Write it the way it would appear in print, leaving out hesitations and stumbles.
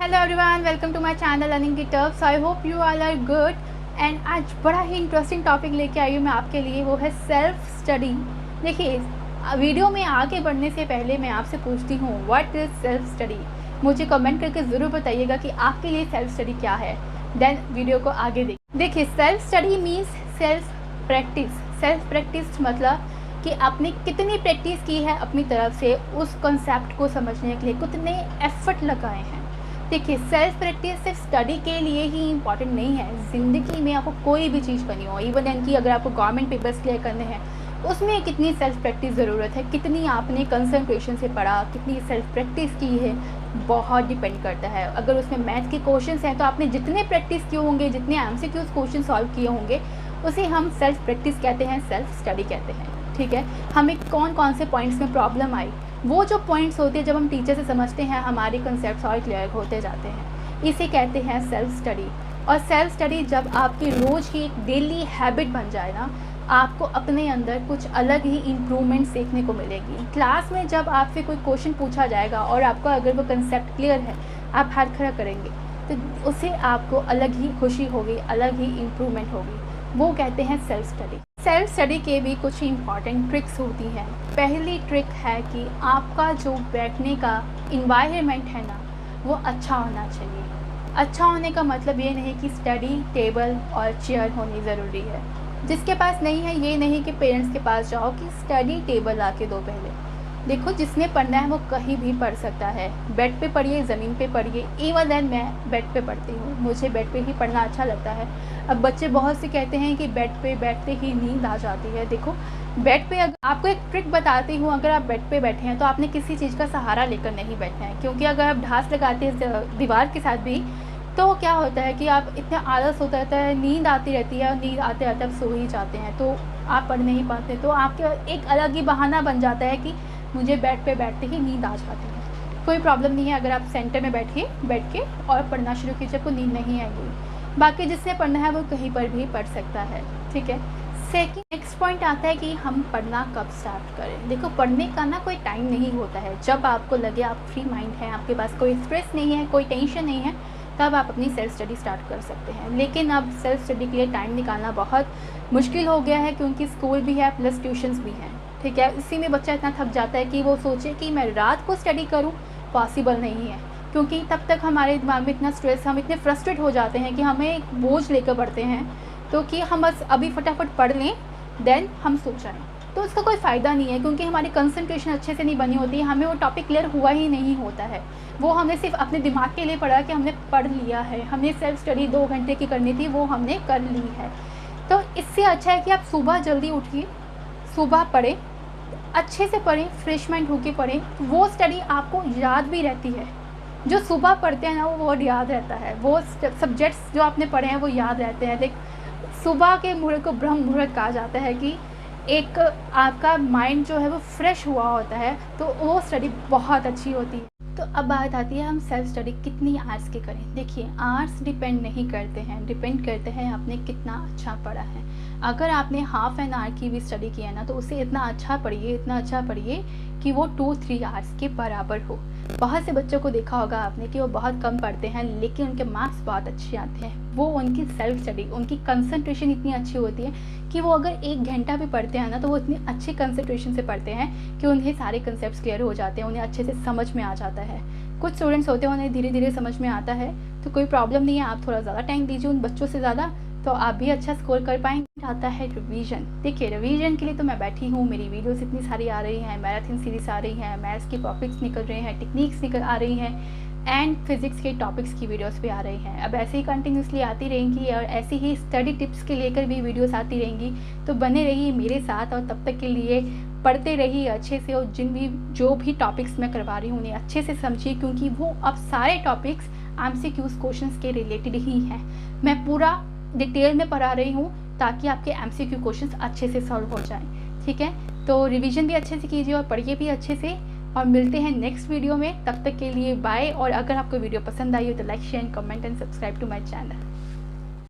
Hello everyone, welcome to my channel learning की टर्फ्स। I hope you all are good. And आज बड़ा ही interesting topic लेके आई हूँ मैं आपके लिए, वो है सेल्फ स्टडी। देखिए, वीडियो में आगे बढ़ने से पहले मैं आपसे पूछती हूँ, व्हाट इज़ सेल्फ स्टडी। मुझे कमेंट करके ज़रूर बताइएगा कि आपके लिए सेल्फ स्टडी क्या है। देन वीडियो को आगे देखिए, self study means self practice. Self practice मतलब कि आपने कितनी प्रैक्टिस की है अपनी तरफ से उस कॉन्सेप्ट को समझने के लिए, कितने एफर्ट लगाए हैं। देखिए, सेल्फ प्रैक्टिस सिर्फ स्टडी के लिए ही इम्पॉर्टेंट नहीं है। ज़िंदगी में आपको कोई भी चीज़ करनी हो, इवन एंड कि अगर आपको गवर्नमेंट पेपर्स क्लियर करने हैं, उसमें कितनी सेल्फ प्रैक्टिस ज़रूरत है, कितनी आपने कंसंट्रेशन से पढ़ा, कितनी सेल्फ प्रैक्टिस की है, बहुत डिपेंड करता है। अगर उसमें मैथ के क्वेश्चंस हैं तो आपने जितने प्रैक्टिस किए होंगे, जितने एमसीक्यूज क्वेश्चन सॉल्व किए होंगे, उसे हम सेल्फ प्रैक्टिस कहते हैं, सेल्फ स्टडी कहते हैं। ठीक है, हमें कौन कौन से पॉइंट्स में प्रॉब्लम आई, वो जो पॉइंट्स होते हैं जब हम टीचर से समझते हैं, हमारे कंसेप्ट्स और क्लियर होते जाते हैं, इसे कहते हैं सेल्फ स्टडी। और सेल्फ स्टडी जब आपकी रोज़ की एक डेली हैबिट बन जाए ना, आपको अपने अंदर कुछ अलग ही इम्प्रूवमेंट सीखने को मिलेगी। क्लास में जब आपसे कोई क्वेश्चन पूछा जाएगा और आपको अगर वो कंसेप्ट क्लियर है, आप हाथ खड़ा करेंगे तो उससे आपको अलग ही खुशी होगी, अलग ही इम्प्रूवमेंट होगी। वो कहते हैं सेल्फ स्टडी। सेल्फ स्टडी के भी कुछ इंपॉर्टेंट ट्रिक्स होती हैं। पहली ट्रिक है कि आपका जो बैठने का इन्वायरमेंट है ना, वो अच्छा होना चाहिए। अच्छा होने का मतलब ये नहीं कि स्टडी टेबल और चेयर होनी ज़रूरी है। जिसके पास नहीं है, ये नहीं कि पेरेंट्स के पास जाओ कि स्टडी टेबल आके दो। पहले देखो, जिसने पढ़ना है वो कहीं भी पढ़ सकता है। बेड पे पढ़िए, ज़मीन पे पढ़िए। इवन देन मैं बेड पे पढ़ती हूँ, मुझे बेड पे ही पढ़ना अच्छा लगता है। अब बच्चे बहुत से कहते हैं कि बेड पे बैठते ही नींद आ जाती है। देखो, बेड पे आपको एक ट्रिक बताती हूँ, अगर आप बेड पे बैठे हैं तो आपने किसी चीज़ का सहारा लेकर नहीं बैठना है, क्योंकि अगर आप ढांस लगाते हैं दीवार के साथ भी, तो क्या होता है कि आप इतना आलस होता रहता है, नींद आती रहती है, और नींद आते आते आप सो ही जाते हैं, तो आप पढ़ नहीं पाते। तो आपके एक अलग ही बहाना बन जाता है कि मुझे बेड पे बैठते ही नींद आ जाती है। कोई प्रॉब्लम नहीं है, अगर आप सेंटर में बैठिए, बैठ के और पढ़ना शुरू कीजिए, आपको नींद नहीं आएगी। बाकी जिसने पढ़ना है वो कहीं पर भी पढ़ सकता है। ठीक है। नेक्स्ट पॉइंट आता है कि हम पढ़ना कब स्टार्ट करें। देखो, पढ़ने का ना कोई टाइम नहीं होता है। जब आपको लगे आप फ्री माइंड हैं, आपके पास कोई स्ट्रेस नहीं है, कोई टेंशन नहीं है, तब आप अपनी सेल्फ स्टडी स्टार्ट कर सकते हैं। लेकिन अब सेल्फ स्टडी के लिए टाइम निकालना बहुत मुश्किल हो गया है, क्योंकि स्कूल भी है प्लस ट्यूशन्स भी हैं। ठीक है, इसी में बच्चा इतना थक जाता है कि वो सोचे कि मैं रात को स्टडी करूं, पॉसिबल नहीं है, क्योंकि तब तक हमारे दिमाग में इतना स्ट्रेस, हम इतने फ्रस्ट्रेट हो जाते हैं कि हमें एक बोझ लेकर पढ़ते हैं, तो कि हम बस अभी फटाफट पढ़ लें, देन हम सो जाएं। तो उसका कोई फ़ायदा नहीं है, क्योंकि हमारी कंसंट्रेशन अच्छे से नहीं बनी होती है, हमें वो टॉपिक क्लियर हुआ ही नहीं होता है। वो हमने सिर्फ अपने दिमाग के लिए पढ़ा कि हमने पढ़ लिया है, हमने सेल्फ स्टडी 2 घंटे की करनी थी, वो हमने कर ली है। तो इससे अच्छा है कि आप सुबह जल्दी उठिए, सुबह पढ़ें, अच्छे से पढ़ें, फ्रेश माइंड होकर पढ़ें। वो स्टडी आपको याद भी रहती है। जो सुबह पढ़ते हैं ना, वो वर्ड याद रहता है, वो सब्जेक्ट्स जो आपने पढ़े हैं वो याद रहते हैं। लाइक सुबह के मुहूर्त को ब्रह्म मुहूर्त कहा जाता है, कि एक आपका माइंड जो है वो फ्रेश हुआ होता है, तो वो स्टडी बहुत अच्छी होती है। तो अब बात आती है हम सेल्फ स्टडी कितनी आवर्स की करें। देखिए, आवर्स डिपेंड नहीं करते हैं, डिपेंड करते हैं आपने कितना अच्छा पढ़ा है। अगर आपने हाफ एन आवर की भी स्टडी किया है ना, तो उसे इतना अच्छा पढ़िए, इतना अच्छा पढ़िए कि वो 2-3 आवर्स के बराबर हो। बहुत से बच्चों को देखा होगा आपने कि वो बहुत कम पढ़ते हैं, लेकिन उनके मार्क्स बहुत अच्छे आते हैं। वो उनकी सेल्फ स्टडी, उनकी कंसंट्रेशन इतनी अच्छी होती है कि वो अगर 1 घंटा भी पढ़ते हैं ना, तो वो इतने अच्छे कंसंट्रेशन से पढ़ते हैं कि उन्हें सारे कंसेप्ट्स क्लियर हो जाते हैं, उन्हें अच्छे से समझ में आ जाता है। कुछ स्टूडेंट्स होते हैं, उन्हें धीरे धीरे समझ में आता है, तो कोई प्रॉब्लम नहीं है, आप थोड़ा ज़्यादा टाइम दीजिए उन बच्चों से ज़्यादा, तो आप भी अच्छा स्कोर कर पाएंगे। आता है रिवीजन। देखिए, रिवीजन के लिए तो मैं बैठी हूँ, मेरी वीडियोस इतनी सारी आ रही हैं, मैराथन सीरीज आ रही हैं, मैथ्स के टॉपिक्स निकल रहे हैं, टेक्निक्स निकल आ रही हैं, एंड फिजिक्स के टॉपिक्स की वीडियोस भी आ रही हैं। अब ऐसे ही कंटिन्यूसली आती रहेंगी, और ऐसी ही स्टडी टिप्स के लेकर भी वीडियोस आती रहेंगी। तो बने रहिए मेरे साथ, और तब तक के लिए पढ़ते रहिए अच्छे से, और जो भी टॉपिक्स मैं करवा रही हूँ उन्हें अच्छे से समझिए, क्योंकि वो अब सारे टॉपिक्स एमसीक्यूज क्वेश्चंस के रिलेटेड ही हैं। मैं पूरा डिटेल में पढ़ा रही हूँ, ताकि आपके एमसीक्यू क्वेश्चंस अच्छे से सॉल्व हो जाएं। ठीक है, तो रिवीजन भी अच्छे से कीजिए और पढ़िए भी अच्छे से, और मिलते हैं नेक्स्ट वीडियो में। तब तक के लिए बाय। और अगर आपको वीडियो पसंद आई हो तो like, share, comment and subscribe to my channel.